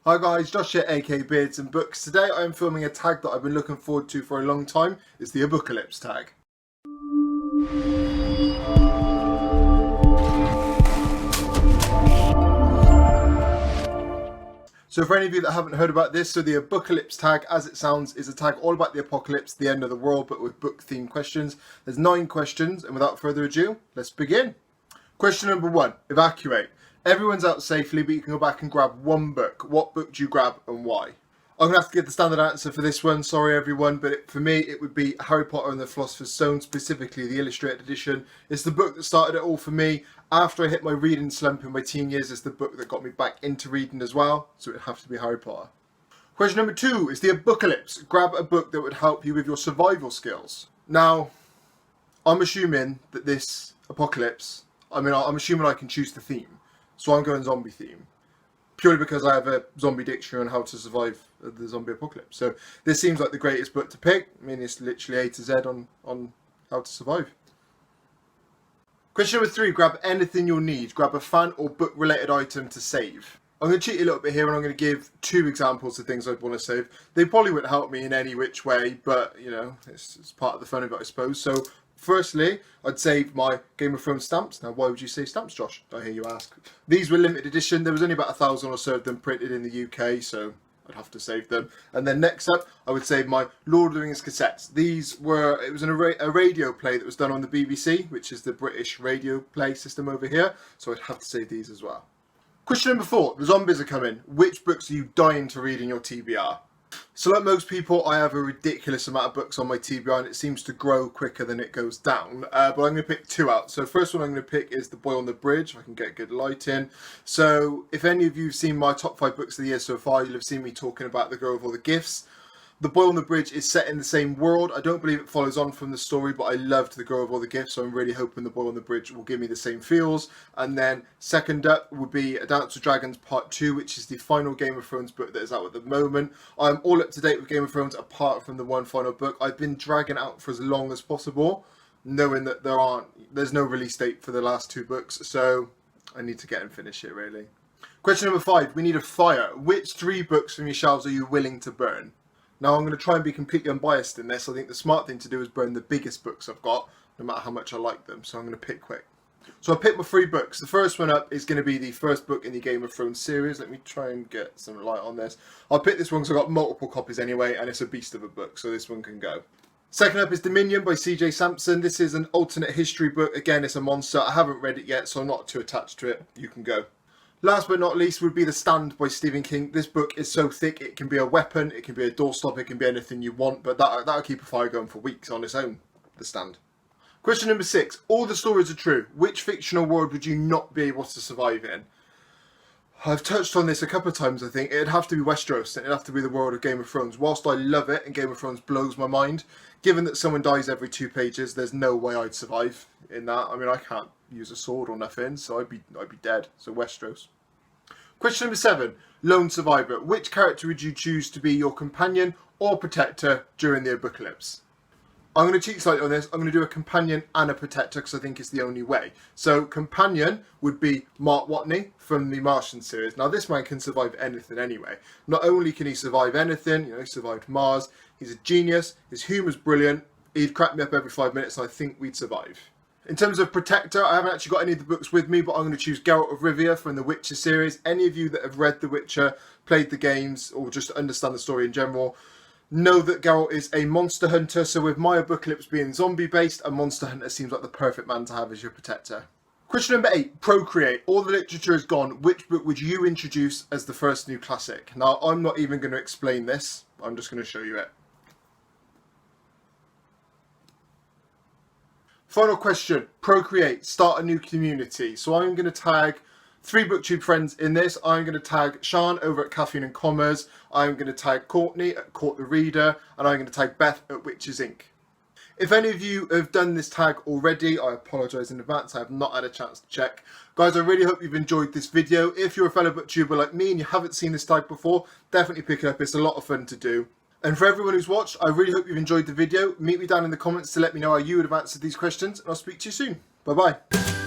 Hi guys, Josh here, aka Beards and Books. Today I am filming a tag that I've been looking forward to for a long time. It's the Abookalypse tag. So for any of you that haven't heard about this, so the Abookalypse tag, as it sounds, is a tag all about the apocalypse, the end of the world, but with book themed questions. There's 9 questions, and without further ado, let's begin. Question number 1, evacuate. Everyone's out safely, but you can go back and grab one book. What book do you grab and why? I'm going to have to give the standard answer for this one. Sorry everyone, but for me it would be Harry Potter and the Philosopher's Stone, specifically the illustrated edition. It's the book that started it all for me. After I hit my reading slump in my teen years, it's the book that got me back into reading as well. So it would have to be Harry Potter. Question number 2 is the Abookalypse. Grab a book that would help you with your survival skills. Now, I'm assuming that this apocalypse, I'm assuming I can choose the theme. So I'm going zombie theme, purely because I have a zombie dictionary on how to survive the zombie apocalypse. So this seems like the greatest book to pick. I mean, it's literally A to Z on how to survive. Question number 3, grab anything you'll need. Grab a fan or book related item to save. I'm going to cheat a little bit here and I'm going to give 2 examples of things I'd want to save. They probably wouldn't help me in any which way, but you know, it's part of the fun of it, I suppose. So firstly, I'd save my Game of Thrones stamps. Now, why would you save stamps, Josh? I hear you ask. These were limited edition. There was only about 1,000 or so of them printed in the UK, so I'd have to save them. And then next up, I would save my Lord of the Rings cassettes. It was a radio play that was done on the BBC, which is the British radio play system over here. So I'd have to save these as well. Question number 4, the zombies are coming. Which books are you dying to read in your TBR? So like most people, I have a ridiculous amount of books on my TBR and it seems to grow quicker than it goes down. But I'm going to pick 2 out. So first one I'm going to pick is The Boy on the Bridge, if I can get good light in. So if any of you have seen my top 5 books of the year so far, you'll have seen me talking about The Girl with All the Gifts. The Boy on the Bridge is set in the same world. I don't believe it follows on from the story, but I loved The Girl with All the Gifts, so I'm really hoping The Boy on the Bridge will give me the same feels. And then second up would be A Dance with Dragons Part 2, which is the final Game of Thrones book that is out at the moment. I'm all up to date with Game of Thrones apart from the one final book. I've been dragging out for as long as possible, knowing that there's no release date for the last 2 books, so I need to get and finish it really. Question number 5, we need a fire. Which 3 books from your shelves are you willing to burn? Now, I'm going to try and be completely unbiased in this. I think the smart thing to do is burn the biggest books I've got, no matter how much I like them. So I'm going to pick quick. So I picked my 3 books. The first one up is going to be the first book in the Game of Thrones series. Let me try and get some light on this. I'll pick this one because I've got multiple copies anyway, and it's a beast of a book, so this one can go. Second up is Dominion by C.J. Sampson. This is an alternate history book. Again, it's a monster. I haven't read it yet, so I'm not too attached to it. You can go. Last but not least would be The Stand by Stephen King. This book is so thick, it can be a weapon, it can be a doorstop, it can be anything you want, but that'll keep a fire going for weeks on its own, The Stand. Question number 6. All the stories are true. Which fictional world would you not be able to survive in? I've touched on this a couple of times, I think. It'd have to be Westeros, and it'd have to be the world of Game of Thrones. Whilst I love it, and Game of Thrones blows my mind, given that someone dies every 2 pages, there's no way I'd survive in that. I mean, I can't use a sword or nothing, so I'd be dead. So Westeros. Question number 7, lone survivor. Which character would you choose to be your companion or protector during the apocalypse? I'm going to cheat slightly on this. I'm going to do a companion and a protector because I think it's the only way. So companion would be Mark Watney from the Martian series. Now this man can survive anything anyway. Not only can he survive anything, he survived Mars. He's a genius. His humour's brilliant. He'd crack me up every 5 minutes and I think we'd survive. In terms of protector, I haven't actually got any of the books with me, but I'm going to choose Geralt of Rivia from the Witcher series. Any of you that have read The Witcher, played the games, or just understand the story in general, know that Geralt is a monster hunter, so with my Abookalypse being zombie-based, a monster hunter seems like the perfect man to have as your protector. Question number 8, procreate. All the literature is gone. Which book would you introduce as the first new classic? Now, I'm not even going to explain this. I'm just going to show you it. Final question, procreate, start a new community. So I'm going to tag 3 booktube friends in this. I'm going to tag Sean over at Caffeine and Commerce. I'm going to tag Courtney at CourtTheReader. And I'm going to tag Beth at Witches Inc. If any of you have done this tag already, I apologise in advance. I have not had a chance to check. Guys, I really hope you've enjoyed this video. If you're a fellow booktuber like me and you haven't seen this tag before, definitely pick it up. It's a lot of fun to do. And for everyone who's watched, I really hope you've enjoyed the video. Meet me down in the comments to let me know how you would have answered these questions, and I'll speak to you soon. Bye bye.